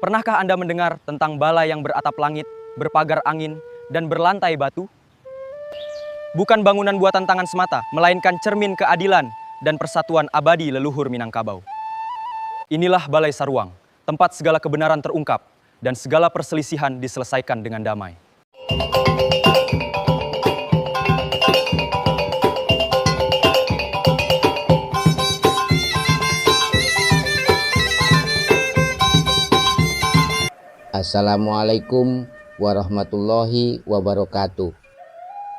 Pernahkah Anda mendengar tentang balai yang beratap langit, berpagar angin, dan berlantai batu? Bukan bangunan buatan tangan semata, melainkan cermin keadilan dan persatuan abadi leluhur Minangkabau. Inilah Balai Saruang, tempat segala kebenaran terungkap dan segala perselisihan diselesaikan dengan damai. Assalamualaikum warahmatullahi wabarakatuh.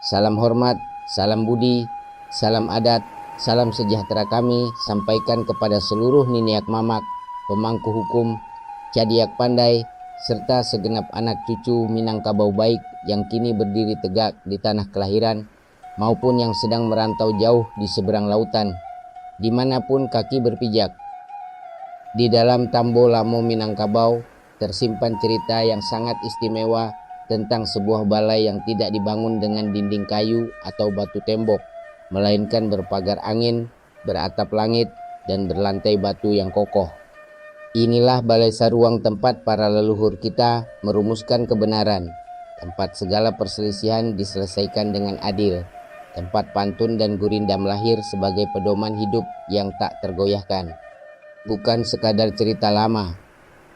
Salam hormat, salam budi, salam adat, salam sejahtera kami sampaikan kepada seluruh niniak mamak, pemangku hukum, cadiak pandai, serta segenap anak cucu Minangkabau baik yang kini berdiri tegak di tanah kelahiran maupun yang sedang merantau jauh di seberang lautan, dimanapun kaki berpijak. Di dalam Tambo Lamo Minangkabau tersimpan cerita yang sangat istimewa tentang sebuah balai yang tidak dibangun dengan dinding kayu atau batu tembok, melainkan berpagar angin, beratap langit, dan berlantai batu yang kokoh. Inilah Balai Saruang, tempat para leluhur kita merumuskan kebenaran, tempat segala perselisihan diselesaikan dengan adil, tempat pantun dan gurindam lahir sebagai pedoman hidup yang tak tergoyahkan. Bukan sekadar cerita lama,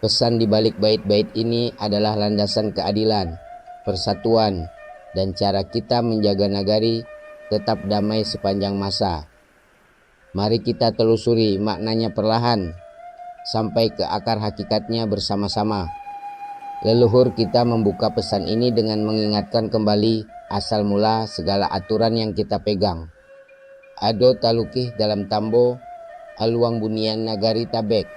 pesan di balik bait-bait ini adalah landasan keadilan, persatuan, dan cara kita menjaga nagari tetap damai sepanjang masa. Mari kita telusuri maknanya perlahan, sampai ke akar hakikatnya bersama-sama. Leluhur kita membuka pesan ini dengan mengingatkan kembali asal mula segala aturan yang kita pegang. Ado talukih dalam Tambo, aluang bunian nagari tabek,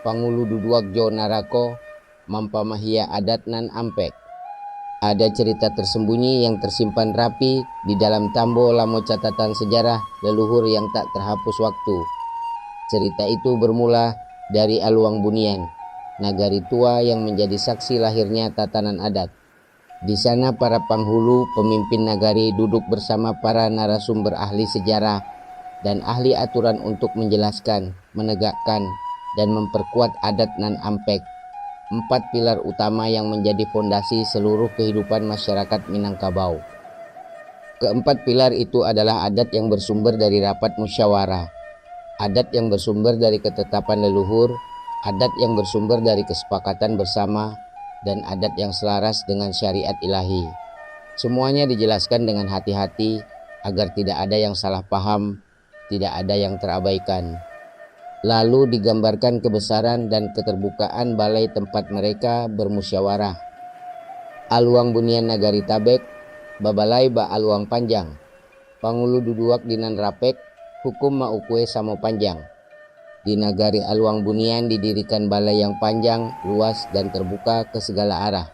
pangulu duduak jo narako, mampamahia adat nan ampek. Ada cerita tersembunyi yang tersimpan rapi di dalam Tambo Lamo catatan sejarah leluhur yang tak terhapus waktu. Cerita itu bermula dari Aluang Bunian, nagari tua yang menjadi saksi lahirnya tatanan adat. Di sana para penghulu pemimpin nagari duduk bersama para narasumber ahli sejarah dan ahli aturan untuk menjelaskan, menegakkan, dan memperkuat adat nan ampek, 4 pilar utama yang menjadi fondasi seluruh kehidupan masyarakat Minangkabau. Keempat pilar itu adalah adat yang bersumber dari rapat musyawarah, adat yang bersumber dari ketetapan leluhur, adat yang bersumber dari kesepakatan bersama, dan adat yang selaras dengan syariat ilahi. Semuanya dijelaskan dengan hati-hati agar tidak ada yang salah paham, tidak ada yang terabaikan. Lalu digambarkan kebesaran dan keterbukaan balai tempat mereka bermusyawarah. Aluang Bunian Nagari Tabek, babalai ba aluang panjang, pangulu duduak dinan rapek, hukum maukue samo panjang. Di nagari Aluang Bunian didirikan balai yang panjang, luas, dan terbuka ke segala arah.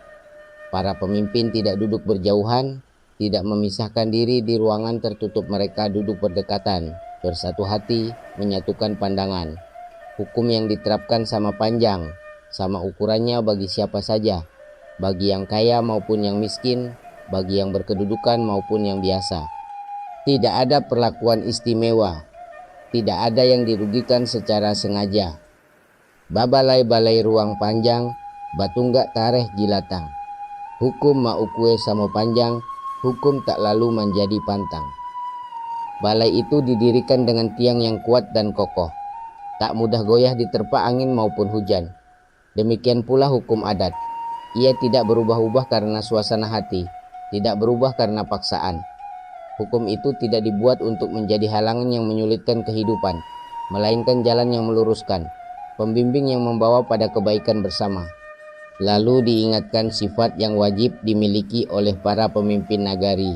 Para pemimpin tidak duduk berjauhan, tidak memisahkan diri di ruangan tertutup. Mereka duduk berdekatan, bersatu hati, menyatukan pandangan. Hukum yang diterapkan sama panjang, sama ukurannya bagi siapa saja, bagi yang kaya maupun yang miskin, bagi yang berkedudukan maupun yang biasa. Tidak ada perlakuan istimewa, tidak ada yang dirugikan secara sengaja. Babalai-balai ruang panjang, batunggak tareh jilatang. Hukum maukue samo panjang, hukum tak lalu menjadi pantang. Balai itu didirikan dengan tiang yang kuat dan kokoh, tak mudah goyah diterpa angin maupun hujan. Demikian pula hukum adat. Ia tidak berubah-ubah karena suasana hati, tidak berubah karena paksaan. Hukum itu tidak dibuat untuk menjadi halangan yang menyulitkan kehidupan, melainkan jalan yang meluruskan, pembimbing yang membawa pada kebaikan bersama. Lalu diingatkan sifat yang wajib dimiliki oleh para pemimpin nagari.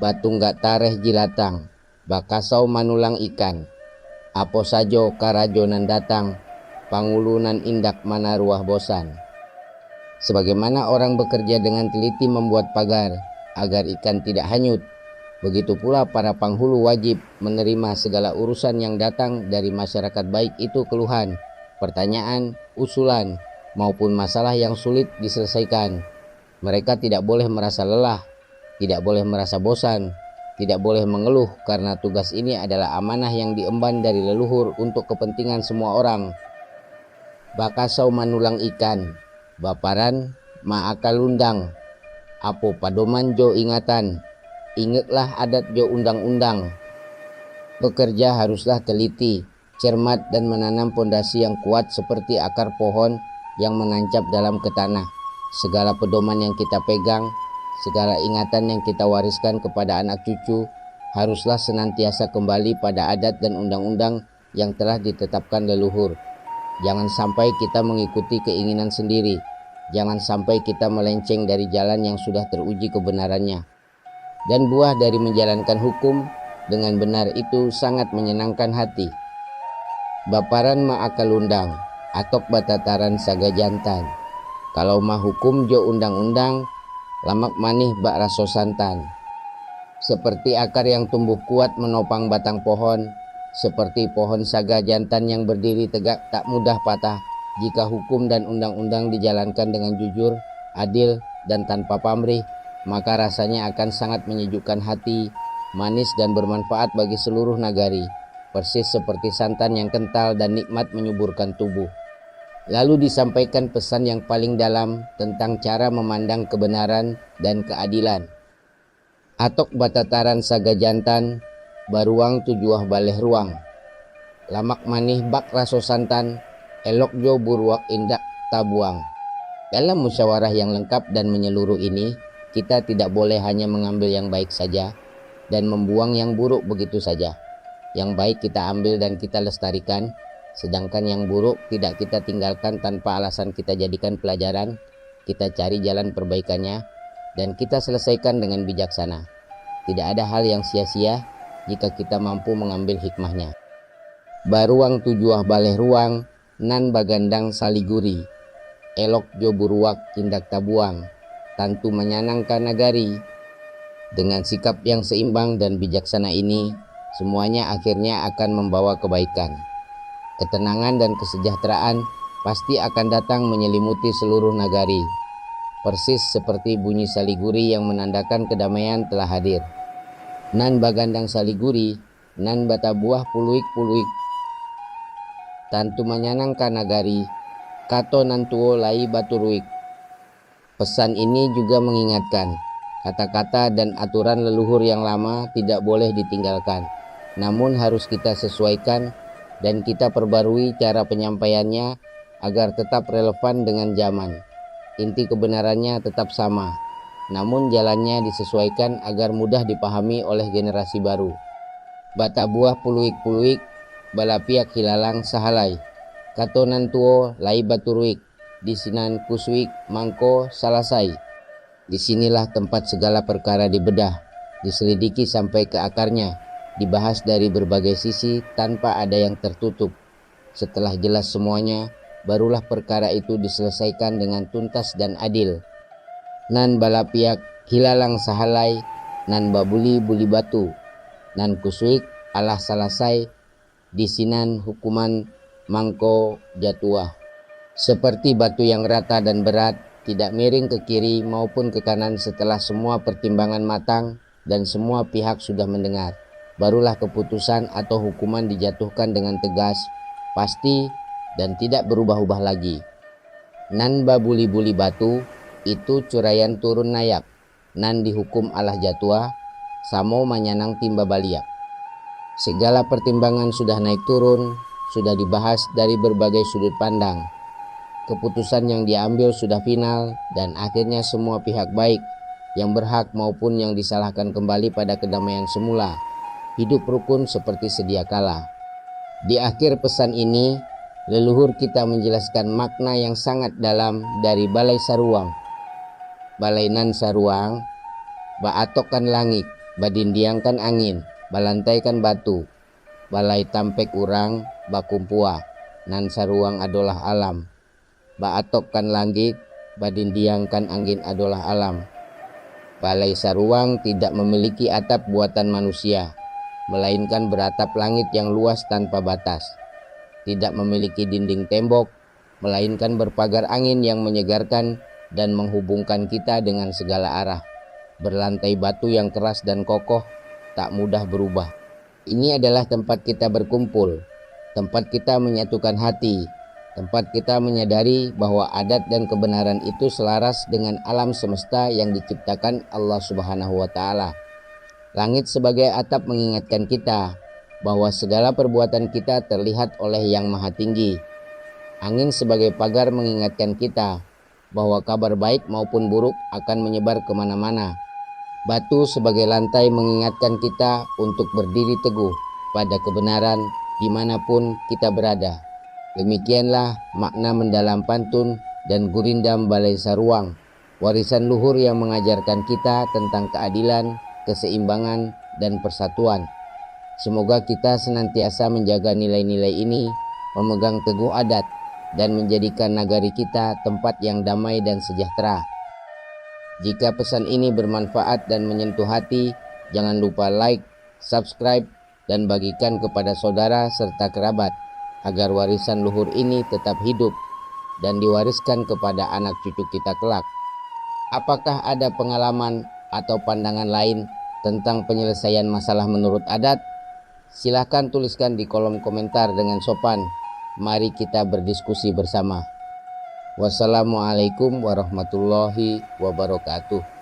Batunggak tareh jilatang, bakasau manulang ikan. Apo sajo karajonan datang, pangulunan indak mana ruah bosan. Sebagaimana orang bekerja dengan teliti membuat pagar agar ikan tidak hanyut, begitu pula para penghulu wajib menerima segala urusan yang datang dari masyarakat, baik itu keluhan, pertanyaan, usulan, maupun masalah yang sulit diselesaikan. Mereka tidak boleh merasa lelah, tidak boleh merasa bosan, tidak boleh mengeluh, karena tugas ini adalah amanah yang diemban dari leluhur untuk kepentingan semua orang. bakasau manulang ikan, baparan maakalundang, apo padoman jo ingatan, ingatlah adat jo undang-undang. Pekerja haruslah teliti, cermat dan menanam pondasi yang kuat seperti akar pohon yang menancap dalam ke tanah. Segala pedoman yang kita pegang, segala ingatan yang kita wariskan kepada anak cucu, haruslah senantiasa kembali pada adat dan undang-undang yang telah ditetapkan leluhur. Jangan sampai kita mengikuti keinginan sendiri. Jangan sampai kita melenceng dari jalan yang sudah teruji kebenarannya. Dan buah dari menjalankan hukum dengan benar itu sangat menyenangkan hati. Baparan maakalundang, atok batataran saga jantan. Kalau mah hukum jo undang-undang, lamak manih bak raso santan. Seperti akar yang tumbuh kuat menopang batang pohon, seperti pohon saga jantan yang berdiri tegak tak mudah patah jika hukum dan undang-undang dijalankan dengan jujur, adil, dan tanpa pamrih, maka rasanya akan sangat menyejukkan hati, manis dan bermanfaat bagi seluruh nagari, persis seperti santan yang kental dan nikmat menyuburkan tubuh. Lalu disampaikan pesan yang paling dalam tentang cara memandang kebenaran dan keadilan. Atok batataran saga jantan, baruang tujuah baleh ruang. Lamak manih bak raso santan, elok jo buruak indak tabuang. Dalam musyawarah yang lengkap dan menyeluruh ini, kita tidak boleh hanya mengambil yang baik saja dan membuang yang buruk begitu saja. Yang baik kita ambil dan kita lestarikan, sedangkan yang buruk tidak kita tinggalkan tanpa alasan, kita jadikan pelajaran, kita cari jalan perbaikannya, dan kita selesaikan dengan bijaksana. Tidak ada hal yang sia-sia jika kita mampu mengambil hikmahnya. Baruang tujuah baleh ruang, nan bagandang saliguri, elok jo buruak tindak tabuang, tantu menyanangkan nagari. Dengan sikap yang seimbang dan bijaksana ini, semuanya akhirnya akan membawa kebaikan. Ketenangan dan kesejahteraan pasti akan datang menyelimuti seluruh nagari. Persis seperti bunyi saliguri yang menandakan kedamaian telah hadir. Nan bagandang saliguri, nan bata buah puluik-puluik, tantu menyanangkan nagari, kato nantuo lai baturuik. Pesan ini juga mengingatkan, kata-kata dan aturan leluhur yang lama tidak boleh ditinggalkan, namun harus kita sesuaikan dan kita perbarui cara penyampaiannya agar tetap relevan dengan zaman. Inti kebenarannya tetap sama, namun jalannya disesuaikan agar mudah dipahami oleh generasi baru. Bata buah puluik-puluik, balapiak hilalang sahalai, kato nantuo lai baturuik, disinan kusuik mangko salasai. Disinilah tempat segala perkara dibedah, diselidiki sampai ke akarnya, dibahas dari berbagai sisi tanpa ada yang tertutup. Setelah jelas semuanya, barulah perkara itu diselesaikan dengan tuntas dan adil. Nan balapiak hilalang sahalai, nan babuli buli batu, nan kusuik alah salasai, disinan hukuman mangko jatuah. Seperti batu yang rata dan berat, tidak miring ke kiri maupun ke kanan setelah semua pertimbangan matang dan semua pihak sudah mendengar, barulah keputusan atau hukuman dijatuhkan dengan tegas, pasti, dan tidak berubah-ubah lagi. Nan babuli-buli batu, itu curayan turun nayak, nan dihukum alah jatuah, samo manyanang timba baliak. Segala pertimbangan sudah naik turun, sudah dibahas dari berbagai sudut pandang. Keputusan yang diambil sudah final dan akhirnya semua pihak baik, yang berhak maupun yang disalahkan kembali pada kedamaian semula, hidup rukun seperti sedia kala. Di akhir pesan ini, leluhur kita menjelaskan makna yang sangat dalam dari balai saruang. Balainan saruang, baatokkan langit, badindiangkan angin, balantaikan batu, balai tampek urang, bakumpua, nan saruang adalah alam. Baatokkan langit, badindiangkan angin adalah alam. Balai saruang tidak memiliki atap buatan manusia, melainkan beratap langit yang luas tanpa batas. Tidak memiliki dinding tembok, melainkan berpagar angin yang menyegarkan dan menghubungkan kita dengan segala arah. Berlantai batu yang keras dan kokoh, tak mudah berubah. Ini adalah tempat kita berkumpul, tempat kita menyatukan hati, Tempat kita menyadari bahwa adat dan kebenaran itu selaras dengan alam semesta yang diciptakan Allah Subhanahu wa Ta'ala. Langit sebagai atap mengingatkan kita bahwa segala perbuatan kita terlihat oleh Yang Maha Tinggi. Angin sebagai pagar mengingatkan kita bahwa kabar baik maupun buruk akan menyebar kemana-mana. Batu sebagai lantai mengingatkan kita untuk berdiri teguh pada kebenaran dimanapun kita berada. Demikianlah makna mendalam pantun dan gurindam Balai Saruang, warisan luhur yang mengajarkan kita tentang keadilan, keseimbangan, dan persatuan. Semoga kita senantiasa menjaga nilai-nilai ini, memegang teguh adat, dan menjadikan nagari kita tempat yang damai dan sejahtera. Jika pesan ini bermanfaat dan menyentuh hati, jangan lupa like, subscribe, dan bagikan kepada saudara serta kerabat, agar warisan luhur ini tetap hidup dan diwariskan kepada anak cucu kita kelak. Apakah ada pengalaman atau pandangan lain tentang penyelesaian masalah menurut adat? Silahkan tuliskan di kolom komentar dengan sopan. Mari kita berdiskusi bersama. Wassalamualaikum warahmatullahi wabarakatuh.